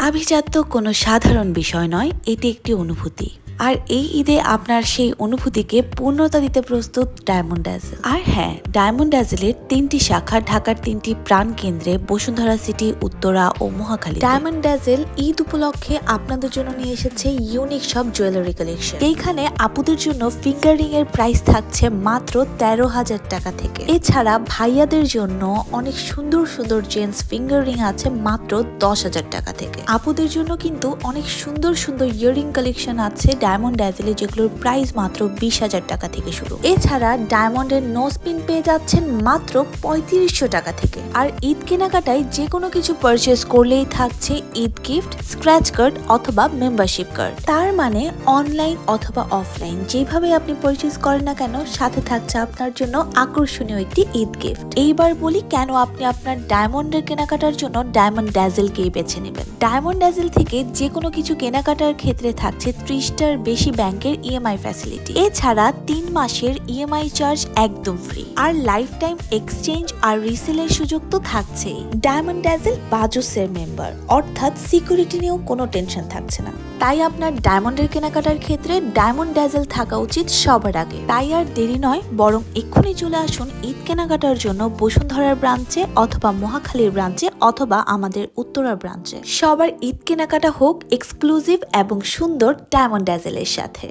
আভিজাত্য কোনো সাধারণ বিষয় নয়, এটি একটি অনুভূতি। আর এই ঈদে আপনার সেই অনুভূতিকে পূর্ণতা দিতে প্রস্তুত ডায়মন্ড ড্যাজেল। আর হ্যাঁ, ডায়মন্ড ড্যাজেলের 3টি শাখা ঢাকার 3টি প্রাণ কেন্দ্রে, বসুন্ধরা সিটি, উত্তরা ও মহাখালী। ডায়মন্ড ড্যাজেল ঈদ উপলক্ষে আপনাদের জন্য নিয়ে এসেছে ইউনিক সব জুয়েলারি কালেকশন। এইখানে আপুদের জন্য ফিঙ্গার রিং এর প্রাইস থাকছে মাত্র 13,000 টাকা থেকে। এছাড়া ভাইয়াদের জন্য অনেক সুন্দর সুন্দর জেন্টস ফিঙ্গার রিং আছে মাত্র 10,000 টাকা থেকে। আপুদের জন্য কিন্তু অনেক সুন্দর সুন্দর ইয়াররিং কালেকশন আছে ডায়মন্ড ড্যাজেলে, যেগুলোর প্রাইস মাত্র 20,000 টাকা থেকে শুরু। এছাড়া ডায়মন্ডের নোজ পিন পেয়ে যাচ্ছেন মাত্র 3500 টাকা থেকে। আর ঈদ কেনাকাটায় যে কোনো কিছু পারচেস করলেই থাকছে ঈদ গিফট, স্ক্র্যাচ কার্ড অথবা মেম্বারশিপ কার্ড। তার মানে অনলাইন অথবা অফলাইন যেভাবে আপনি পারচেস করেন না কেন, সাথে থাকছে আপনার জন্য আকর্ষণীয় একটি ঈদ গিফট। এইবার বলি কেন আপনি আপনার ডায়মন্ডের কেনাকাটার জন্য ডায়মন্ড ড্যাজেলকেই বেছে নেবেন। ডায়মন্ড ড্যাজেল থেকে যে কোনো কিছু কেনাকাটার ক্ষেত্রে থাকছে 30টার বেশি ব্যাংকের ইএমআই ফ্যাসিলিটি। এছাড়া 3 মাসের ইএমআই চার্জ একদম ফ্রি। আর লাইফ টাইম এক্সচেঞ্জ আর রিসেলের সুযোগ তো থাকছেই। ডায়মন্ড ড্যাজেল বাজুসের মেম্বার, অর্থাৎ সিকিউরিটি নিয়েও কোনো টেনশন থাকছে না। তাই আপনার ডায়মন্ডের কেনাকাটার ক্ষেত্রে ডায়মন্ড ড্যাজেল থাকা উচিত সবার আগে। তাই আর দেরি নয়, বরং এক্ষুনি চলে আসুন ঈদ কেনাকাটার জন্য বসুন্ধরার ব্রাঞ্চে অথবা মহাখালীর ব্রাঞ্চে অথবা আমাদের উত্তরার ব্রাঞ্চে। সবার ঈদ কেনাকাটা হোক এক্সক্লুসিভ এবং সুন্দর ডায়মন্ড ড্যাজেলের সাথে।